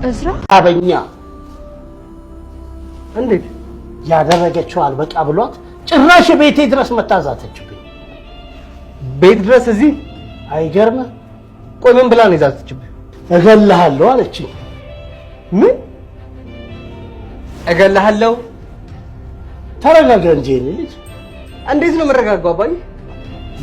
እዝራ አበኛ እንዴት ያደረገችው አልበቃ ብሏት ጭራሽ ቤቴ ድረስ መታዛተችብኝ። ቤት ድረስ እዚህ አይገርም? ቆይ ምን ብላ ነው የዛተችብኝ? እገልሃለሁ አለችኝ። ምን እገልሃለሁ? ተረጋጋ እንጂ ልጅ። እንዴት ነው የምረጋጋው አባዬ?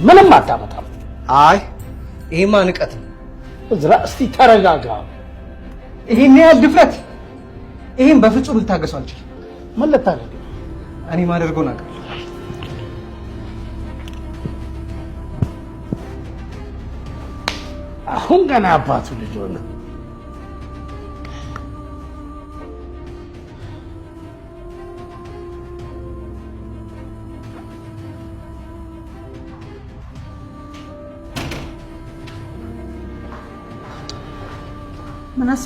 ምንም አታመጣም። አይ ይሄማ ንቀት ነው። እዝራ እስቲ ተረጋጋ። ይሄን ያህል ድፍረት? ይሄን በፍጹም ልታገሰው አልችልም። ምን ልታደርግ? እኔ ማደርገው ነገር አሁን ገና አባቱ ልጅ ሆነ። ምናሴ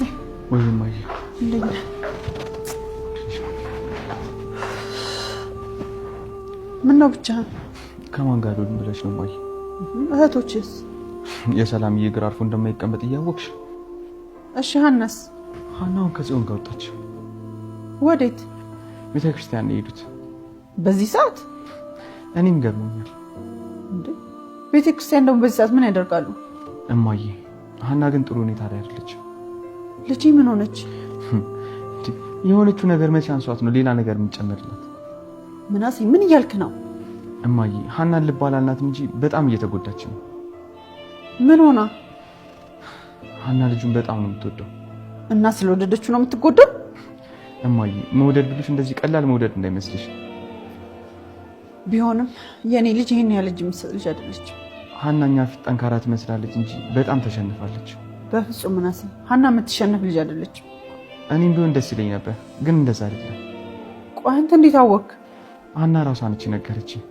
ወይ ማይ እንደኛ ምን ነው ብቻ ከማን ጋር ሆድን ብለሽ ነው ማይ? እህቶችስ? የሰላም ይግር አርፎ እንደማይቀመጥ እያወቅሽ። እሺ ሀናስ? ሀናውን ከጽዮን ጋር ወጣች። ወዴት? ቤተክርስቲያን ሄዱት። በዚህ ሰዓት? እኔም ገርሞኛል። እንዴ ቤተክርስቲያን ደግሞ በዚህ ሰዓት ምን ያደርጋሉ? እማዬ ሀና ግን ጥሩ ሁኔታ ላይ አይደለች። ልጅ ምን ሆነች? የሆነችው ነገር መቼ አንሷት ነው ሌላ ነገር የምንጨምርላት? ምናሴ ምን እያልክ ነው? እማዬ ሀናን ልብ አላልናት እንጂ በጣም እየተጎዳች ነው። ምን ሆና? ሀና ልጁን በጣም ነው የምትወደው። እና ስለወደደችው ነው የምትጎዳው? እማዬ መውደድ ብሉሽ እንደዚህ ቀላል መውደድ እንዳይመስልሽ። ቢሆንም የኔ ልጅ ይሄን ያህል ልጅ ምስል ልጅ አይደለች። ሀና እኛ ፊት ጠንካራ ትመስላለች እንጂ በጣም ተሸንፋለች። በፍጹም ምናሴ ሀና የምትሸነፍ ልጅ አይደለች። እኔም ቢሆን ደስ ይለኝ ነበር ግን እንደዛ አይደለም። ቆይ አንተ እንዴት አወቅ? ሀና ራሷ ነች ነገረችኝ።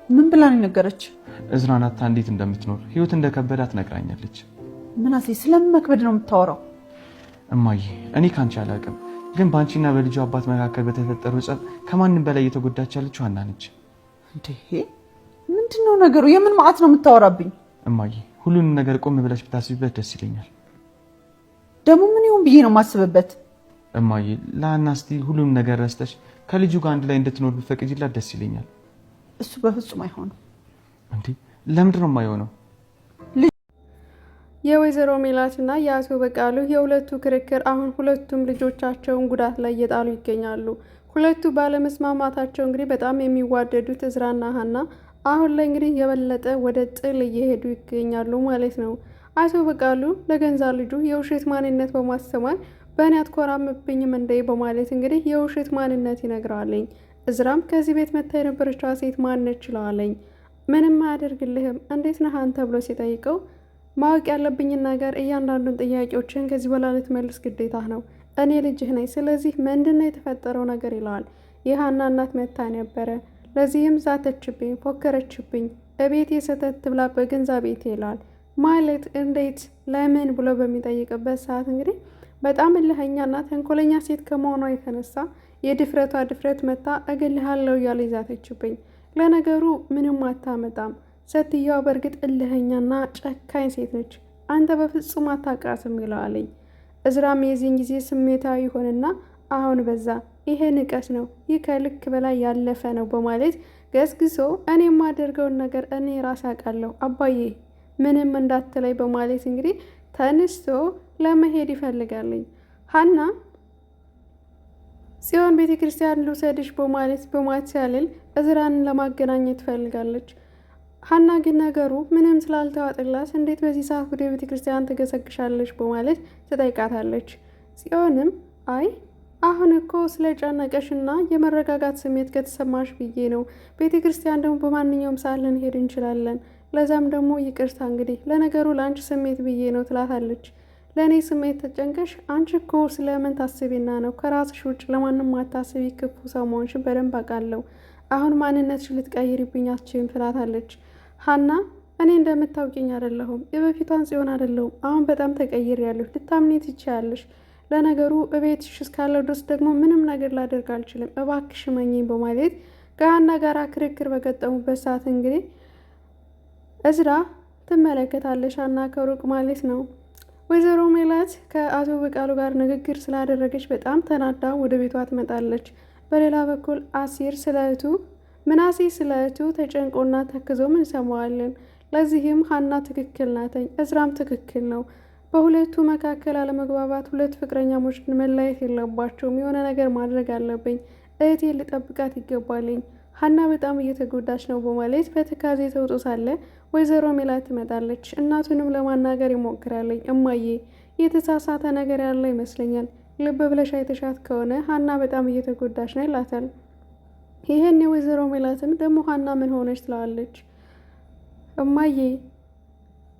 ምን ብላ ነው ነገረች? እዝራን አታ እንዴት እንደምትኖር ህይወት እንደከበዳት ነግራኛለች። ምናሴ ስለምን መክበድ ነው የምታወራው? እማዬ እኔ ካንቺ አላውቅም ግን ባንቺና በልጁ አባት መካከል በተፈጠረው ጸብ ከማንም በላይ እየተጎዳች ያለችው ሀና ነች። እንዴ ምንድነው ነገሩ? የምን ማዕት ነው የምታወራብኝ? እማዬ ሁሉንም ነገር ቆም ብለሽ ብታስቢበት ደስ ይለኛል። ደግሞ ምን ይሁን ብዬ ነው የማስብበት? እማዬ ለሀና እስቲ ሁሉንም ነገር ረስተሽ ከልጁ ጋር አንድ ላይ እንድትኖር ብትፈቅጂላት ደስ ይለኛል። እሱ በፍጹም አይሆንም። እንዴ ለምንድን ነው የማይሆነው? የወይዘሮ ሜላትና የአቶ በቃሉ የሁለቱ ክርክር አሁን ሁለቱም ልጆቻቸውን ጉዳት ላይ እየጣሉ ይገኛሉ። ሁለቱ ባለመስማማታቸው እንግዲህ በጣም የሚዋደዱት እዝራና ሀና አሁን ላይ እንግዲህ የበለጠ ወደ ጥል እየሄዱ ይገኛሉ ማለት ነው። አቶ በቃሉ ለገንዛ ልጁ የውሸት ማንነት በማስተማር በእኔ አትኮራምብኝም እንደ በማለት እንግዲህ የውሸት ማንነት ይነግረዋለኝ። እዝራም ከዚህ ቤት መታ የነበረችዋ ሴት ማነች ይለዋለኝ። ምንም አያደርግልህም እንዴት ነህ አንተ ብሎ ሲጠይቀው ማወቅ ያለብኝን ነገር እያንዳንዱን ጥያቄዎችን ከዚህ በኋላ ልትመልስ ግዴታ ነው። እኔ ልጅህ ነኝ፣ ስለዚህ ምንድነው የተፈጠረው ነገር ይለዋል። የሀና እናት መታ ነበረ፣ ለዚህም ዛተችብኝ፣ ፎከረችብኝ፣ እቤቴ ሰተት ብላ በገንዛ ቤቴ ይለዋል። ማለት እንዴት ለምን ብሎ በሚጠይቅበት ሰዓት እንግዲህ በጣም እልኸኛና ተንኮለኛ ሴት ከመሆኗ የተነሳ የድፍረቷ ድፍረት መታ እገልሃለሁ እያለ ይዛተችብኝ። ለነገሩ ምንም አታመጣም ሴትየዋ በእርግጥ እልኸኛና ጨካኝ ሴት ነች፣ አንተ በፍጹም አታውቃትም ይለዋለኝ። እዝራም የዚህን ጊዜ ስሜታዊ ሆነና አሁን በዛ፣ ይሄ ንቀት ነው፣ ይህ ከልክ በላይ ያለፈ ነው በማለት ገስግሶ እኔ የማደርገውን ነገር እኔ ራስ አውቃለሁ አባዬ ምንም እንዳትለይ በማለት እንግዲህ ተነስቶ ለመሄድ ይፈልጋለኝ። ሀና ጽዮን ቤተ ክርስቲያን ልውሰድሽ በማለት በማትያልል እዝራንን ለማገናኘት ትፈልጋለች። ሀና ግን ነገሩ ምንም ስላልተዋጥላት እንዴት በዚህ ሰዓት ወደ ቤተ ክርስቲያን ትገሰግሻለች በማለት ትጠይቃታለች። ጽዮንም አይ አሁን እኮ ስለጨነቀሽና የመረጋጋት ስሜት ከተሰማሽ ብዬ ነው። ቤተ ክርስቲያን ደግሞ በማንኛውም ሰዓት ልንሄድ እንችላለን። ለዛም ደግሞ ይቅርታ እንግዲህ ለነገሩ ለአንቺ ስሜት ብዬ ነው ትላታለች። ለእኔ ስሜት ተጨንቀሽ አንቺ እኮ ስለምን ታስቢና ነው? ከራስሽ ውጭ ለማንም አታስቢ፣ ክፉ ሰው መሆንሽን በደንብ አውቃለሁ። አሁን ማንነትሽ ልትቀይሪብኝ አትችይም ትላታለች። ሀና እኔ እንደምታውቂኝ አይደለሁም፣ የበፊቷን ጽዮን አይደለሁም። አሁን በጣም ተቀይሬያለሁ፣ ልታምኚ ትችያለሽ። ለነገሩ እቤትሽ እስካለሁ ድረስ ደግሞ ምንም ነገር ላደርግ አልችልም፣ እባክሽ መኝኝ በማለት ከሀና ጋር ክርክር በገጠሙበት ሰዓት እንግዲህ እዝራ ትመለከታለሽ ሀና ከሩቅ ማለት ነው። ወይዘሮ ሜላት ከአቶ በቃሉ ጋር ንግግር ስላደረገች በጣም ተናዳ ወደ ቤቷ ትመጣለች። በሌላ በኩል ምናሴ ስለ እህቱ ተጨንቆና ተክዞ ምን ሰማዋለን። ለዚህም ሀና ትክክል ናተኝ፣ እዝራም ትክክል ነው። በሁለቱ መካከል አለመግባባት፣ ሁለት ፍቅረኛሞች መለያየት የለባቸውም። የሆነ ነገር ማድረግ አለብኝ፣ እህቴ ልጠብቃት ይገባልኝ። ሀና በጣም እየተጎዳች ነው በማለት በትካዜ ተውጦ ሳለ ወይዘሮ ሜላት ትመጣለች። እናቱንም ለማናገር ይሞክራለኝ። እማዬ የተሳሳተ ነገር ያለ ይመስለኛል፣ ልብ ብለሽ አይተሻት ከሆነ ሀና በጣም እየተጎዳች ነው ይላታል። ይህን የወይዘሮ ሜላትም ደግሞ ሀና ምን ሆነች ትለዋለች። እማዬ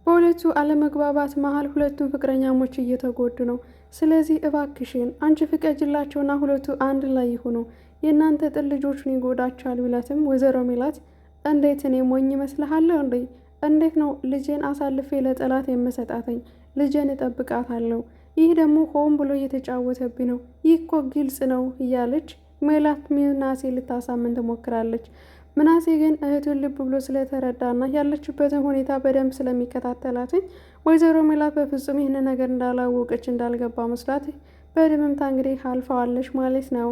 በሁለቱ አለመግባባት መሀል ሁለቱም ፍቅረኛሞች እየተጎዱ ነው። ስለዚህ እባክሽን አንቺ ፍቀጅላቸውና ሁለቱ አንድ ላይ ይሁኑ። የእናንተ ጥል ልጆቹን ይጎዳቸዋል ቢላትም ወይዘሮ ሜላት እንዴት እኔ ሞኝ ይመስልሃለሁ እንዴ? እንዴት ነው ልጄን አሳልፌ ለጠላት የምሰጣተኝ? ልጄን እጠብቃታለሁ። ይህ ደግሞ ሆን ብሎ እየተጫወተብኝ ነው። ይህ እኮ ግልጽ ነው እያለች ሜላት ምናሴ ልታሳምን ትሞክራለች። ምናሴ ግን እህቱን ልብ ብሎ ስለተረዳና ያለችበትን ሁኔታ በደንብ ስለሚከታተላትኝ ወይዘሮ ሜላት በፍጹም ይህን ነገር እንዳላወቀች እንዳልገባ መስላት በድምምታ እንግዲህ አልፈዋለች ማለት ነው።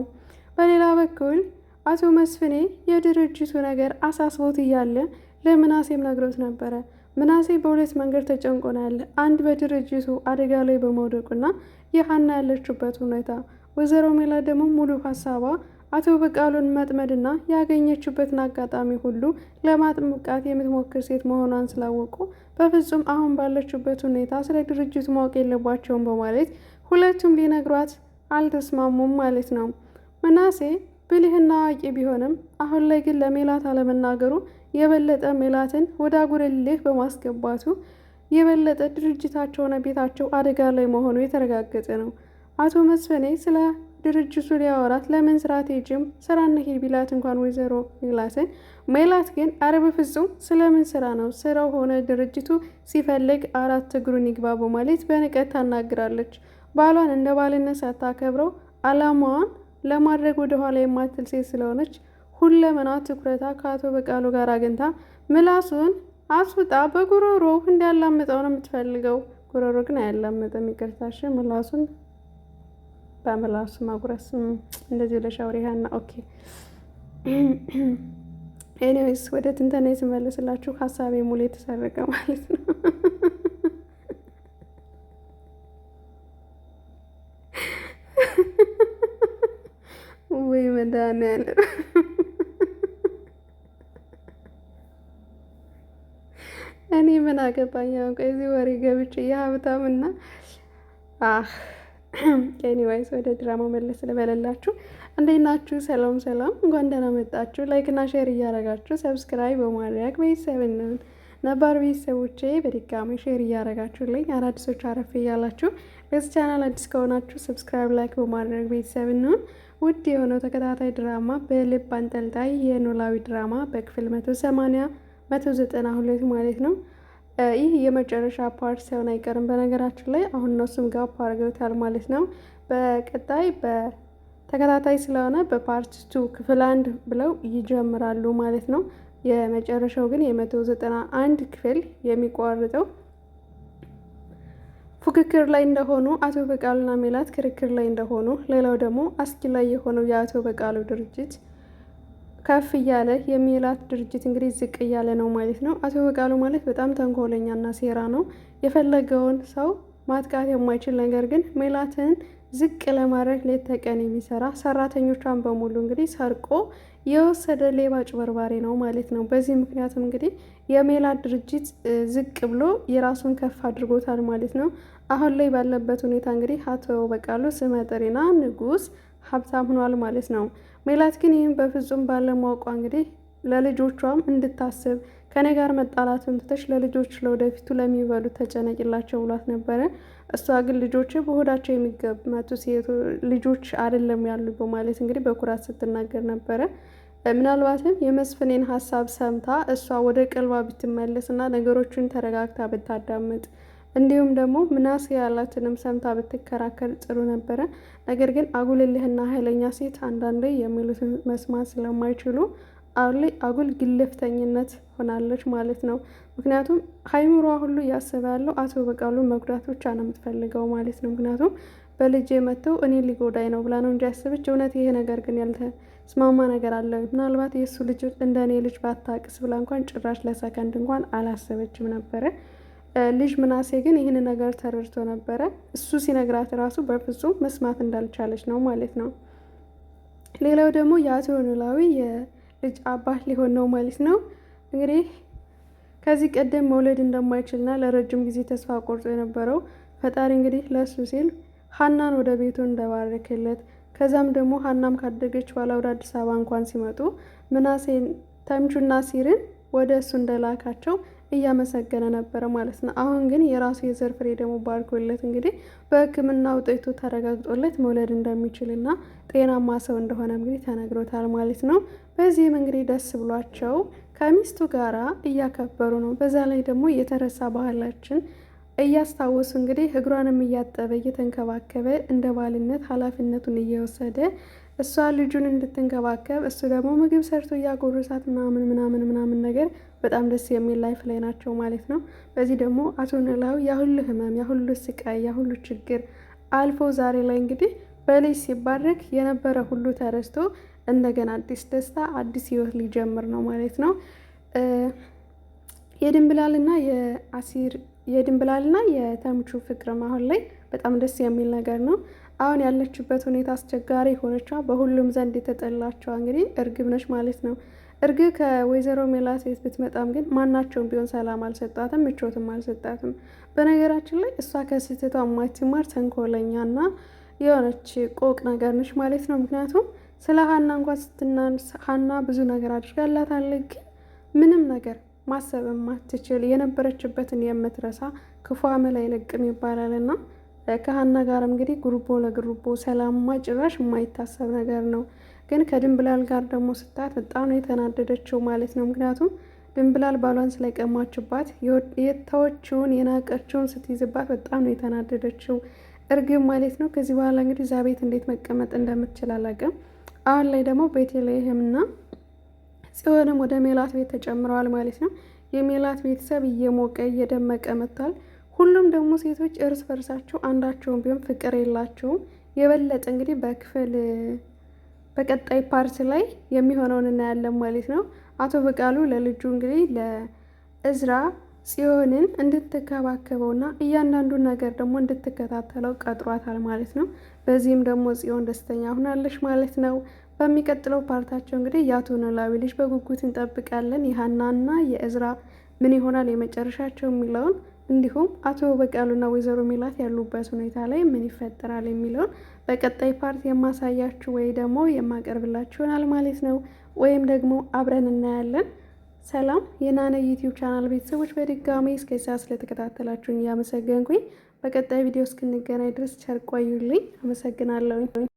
በሌላ በኩል አቶ መስፍኔ የድርጅቱ ነገር አሳስቦት እያለ ለምናሴም ነግሮት ነበረ። ምናሴ በሁለት መንገድ ተጨንቆናል። አንድ በድርጅቱ አደጋ ላይ በመውደቁና የሀና ያለችበት ሁኔታ፣ ወይዘሮ ሜላት ደግሞ ሙሉ ሀሳቧ አቶ በቃሉን መጥመድና ያገኘችበትን አጋጣሚ ሁሉ ለማጥምቃት የምትሞክር ሴት መሆኗን ስላወቁ በፍጹም አሁን ባለችበት ሁኔታ ስለ ድርጅቱ ማወቅ የለባቸውም በማለት ሁለቱም ሊነግሯት አልተስማሙም ማለት ነው። ምናሴ ብልህና አዋቂ ቢሆንም አሁን ላይ ግን ለሜላት አለመናገሩ የበለጠ ሜላትን ወደ አጉረልህ በማስገባቱ የበለጠ ድርጅታቸውና ቤታቸው አደጋ ላይ መሆኑ የተረጋገጠ ነው። አቶ መስፍኔ ስለ ድርጅቱ ሊያወራት ለምን ስራ አትሄጂም ስራ እንሂድ ቢላት እንኳን ወይዘሮ ሜላትን ሜላት ግን አረ በፍጹም ስለምን ስራ ነው ስራው ሆነ ድርጅቱ ሲፈልግ አራት እግሩን ይግባ በማለት በንቀት ታናግራለች። ባሏን እንደ ባልነት ሳታከብረው አላማዋን ለማድረግ ወደኋላ የማትል ሴት ስለሆነች ሁለመና ትኩረታ ከአቶ በቃሉ ጋር አግኝታ ምላሱን አስውጣ በጉሮሮ እንዲያላምጠው ነው የምትፈልገው። ጉሮሮ ግን አያላምጥም፣ ይቅርታሽ ምላሱን በምላሱ ማጉረስ እንደዚህ ለሻውሪሃና ኦኬ። ኤኒዌይስ ወደ ትንተና የተመለስላችሁ ሀሳቤ ሙሉ የተሰረቀ ማለት ነው። ወይ መድኃኒዓለም እኔ ምን አገባኝ? ከዚህ ወሬ ገብቼ የሀብታምና ኤኒዌይስ ወደ ድራማ መለስ ልበለላችሁ። እንዴት ናችሁ? ሰላም ሰላም፣ እንኳን ደህና መጣችሁ። ላይክና ሼር እያረጋችሁ ሰብስክራይብ በማድረግ ቤተሰብን ነባር ቤተሰቦቼ በድጋሚ ሼር እያረጋችሁልኝ አዳዲሶች አረፍ እያላችሁ ለዚህ ቻናል አዲስ ከሆናችሁ ሰብስክራይብ ላይክ በማድረግ ቤተሰብን ውድ የሆነው ተከታታይ ድራማ በልብ አንጠልጣይ የኖላዊ ድራማ በክፍል 192 ማለት ነው። ይህ የመጨረሻ ፓርት ሳይሆን አይቀርም። በነገራችን ላይ አሁን እነሱም ጋፕ አድርገውታል ማለት ነው። በቀጣይ በተከታታይ ስለሆነ በፓርት 2 ክፍል 1 ብለው ይጀምራሉ ማለት ነው። የመጨረሻው ግን የ191 ክፍል የሚቋርጠው ፉክክር ላይ እንደሆኑ አቶ በቃሉና ሜላት ክርክር ላይ እንደሆኑ፣ ሌላው ደግሞ አስኪ ላይ የሆነው የአቶ በቃሉ ድርጅት ከፍ እያለ የሜላት ድርጅት እንግዲህ ዝቅ እያለ ነው ማለት ነው። አቶ በቃሉ ማለት በጣም ተንኮለኛና ሴራ ነው። የፈለገውን ሰው ማጥቃት የማይችል ነገር ግን ሜላትን ዝቅ ለማድረግ ሌት ተቀን የሚሰራ ሰራተኞቿን በሙሉ እንግዲህ ሰርቆ የወሰደ ሌባ ጭበርባሪ ነው ማለት ነው። በዚህ ምክንያትም እንግዲህ የሜላት ድርጅት ዝቅ ብሎ የራሱን ከፍ አድርጎታል ማለት ነው። አሁን ላይ ባለበት ሁኔታ እንግዲህ አቶ በቃሉ ስመጥሪና ንጉስ ሀብታም ሆኗል ማለት ነው። ሜላት ግን ይህም በፍጹም ባለማወቋ እንግዲህ ለልጆቿም እንድታስብ ከኔ ጋር መጣላቱን ትተሽ ለልጆች ለወደፊቱ ለሚበሉት ተጨነቂላቸው ብሏት ነበረ። እሷ ግን ልጆች በሆዳቸው የሚገመቱ ልጆች አይደለም ያሉ በማለት እንግዲህ በኩራት ስትናገር ነበረ። ምናልባትም የመስፍኔን ሀሳብ ሰምታ እሷ ወደ ቀልባ ብትመለስና ነገሮችን ተረጋግታ ብታዳምጥ እንዲሁም ደግሞ ምናሴ ያላትንም ሰምታ ብትከራከር ጥሩ ነበረ። ነገር ግን አጉልልህና ኃይለኛ ሴት አንዳንዴ የሚሉትን መስማት ስለማይችሉ አሁን ላይ አጉል ግልፍተኝነት ሆናለች ማለት ነው። ምክንያቱም ሀይሚሯ ሁሉ እያሰበ ያለው አቶ በቃሉ መጉዳት ብቻ ነው የምትፈልገው ማለት ነው። ምክንያቱም በልጄ መጥተው እኔ ሊጎዳኝ ነው ብላ ነው እንጂ ያሰበች። እውነት ይሄ ነገር ግን ያልተስማማ ነገር አለ። ምናልባት የእሱ ልጅ እንደ እኔ ልጅ ባታቅስ ብላ እንኳን ጭራሽ ለሰከንድ እንኳን አላሰበችም ነበረ። ልጅ ምናሴ ግን ይህን ነገር ተረድቶ ነበረ። እሱ ሲነግራት ራሱ በፍጹም መስማት እንዳልቻለች ነው ማለት ነው። ሌላው ደግሞ የአቶ ኖላዊ የልጅ አባት ሊሆን ነው ማለት ነው። እንግዲህ ከዚህ ቀደም መውለድ እንደማይችልና ለረጅም ጊዜ ተስፋ ቆርጦ የነበረው ፈጣሪ እንግዲህ ለእሱ ሲል ሀናን ወደ ቤቱ እንደባረክለት ከዛም ደግሞ ሀናም ካደገች በኋላ ወደ አዲስ አበባ እንኳን ሲመጡ ምናሴን ተምቹና ሲርን ወደ እሱ እንደላካቸው እያመሰገነ ነበረ ማለት ነው። አሁን ግን የራሱ የዘር ፍሬ ደግሞ ባርኮለት እንግዲህ በሕክምና ውጤቱ ተረጋግጦለት መውለድ እንደሚችልና ጤናማ ሰው እንደሆነ እንግዲህ ተነግሮታል ማለት ነው። በዚህም እንግዲህ ደስ ብሏቸው ከሚስቱ ጋራ እያከበሩ ነው። በዛ ላይ ደግሞ የተረሳ ባህላችን እያስታወሱ እንግዲህ እግሯንም እያጠበ እየተንከባከበ እንደ ባልነት ኃላፊነቱን እየወሰደ እሷ ልጁን እንድትንከባከብ እሱ ደግሞ ምግብ ሰርቶ እያጎረሳት ምናምን ነገር በጣም ደስ የሚል ላይፍ ላይ ናቸው ማለት ነው። በዚህ ደግሞ አቶ ኖላዊ ያሁሉ ህመም፣ ያሁሉ ስቃይ፣ ያሁሉ ችግር አልፎ ዛሬ ላይ እንግዲህ በልጅ ሲባረክ የነበረ ሁሉ ተረስቶ እንደገና አዲስ ደስታ፣ አዲስ ህይወት ሊጀምር ነው ማለት ነው። የድንብላልና የተምቹ ፍቅር አሁን ላይ በጣም ደስ የሚል ነገር ነው። አሁን ያለችበት ሁኔታ አስቸጋሪ ሆነቿ በሁሉም ዘንድ የተጠላቸዋ እንግዲህ እርግብ ነች ማለት ነው። እርግብ ከወይዘሮ ሜላት ቤት ብትመጣም ግን ማናቸውም ቢሆን ሰላም አልሰጣትም፣ ምቾትም አልሰጣትም። በነገራችን ላይ እሷ ከስህተቷ የማትማር ተንኮለኛና የሆነች ቆቅ ነገር ነች ማለት ነው። ምክንያቱም ስለ ሀና እንኳን ስትናንስ ሀና ብዙ ነገር አድርጋላታለች፣ ግን ምንም ነገር ማሰብ የማትችል የነበረችበትን የምትረሳ ክፉ አመል አይለቅም ይባላልና ከሀና ጋር እንግዲህ ጉርቦ ለግሩቦ ሰላምማ ጭራሽ የማይታሰብ ነገር ነው። ግን ከድንብላል ጋር ደግሞ ስታት በጣም ነው የተናደደችው ማለት ነው። ምክንያቱም ድንብላል ባሏን ስለቀማችባት የተወችውን የናቀችውን ስትይዝባት በጣም ነው የተናደደችው እርግብ ማለት ነው። ከዚህ በኋላ እንግዲህ እዛ ቤት እንዴት መቀመጥ እንደምትችል አላውቅም። አሁን ላይ ደግሞ ቤተልሔምና ጽዮንም ወደ ሜላት ቤት ተጨምረዋል ማለት ነው። የሜላት ቤተሰብ እየሞቀ እየደመቀ መጥቷል። ሁሉም ደግሞ ሴቶች እርስ በርሳቸው አንዳቸውን ቢሆን ፍቅር የላቸውም። የበለጠ እንግዲህ በቀጣይ ፓርት ላይ የሚሆነውን እናያለን ማለት ነው። አቶ በቃሉ ለልጁ እንግዲህ ለእዝራ ጽዮንን እንድትከባከበውና እያንዳንዱን ነገር ደግሞ እንድትከታተለው ቀጥሯታል ማለት ነው። በዚህም ደግሞ ጽዮን ደስተኛ ሆናለች ማለት ነው። በሚቀጥለው ፓርታቸው እንግዲህ የአቶ ኖላዊ ልጅ በጉጉት እንጠብቃለን። የሀናና የእዝራ ምን ይሆናል የመጨረሻቸው የሚለውን እንዲሁም አቶ በቃሉና ወይዘሮ ሜላት ያሉበት ሁኔታ ላይ ምን ይፈጠራል የሚለውን በቀጣይ ፓርት የማሳያችሁ ወይ ደግሞ የማቀርብላችሁ ይሆናል ማለት ነው። ወይም ደግሞ አብረን እናያለን። ሰላም የናነ ዩቲዩብ ቻናል ቤተሰቦች በድጋሚ እስከዚያ ስለተከታተላችሁኝ እያመሰገንኩኝ በቀጣይ ቪዲዮ እስክንገናኝ ድረስ ቸር ቆዩልኝ። አመሰግናለሁ።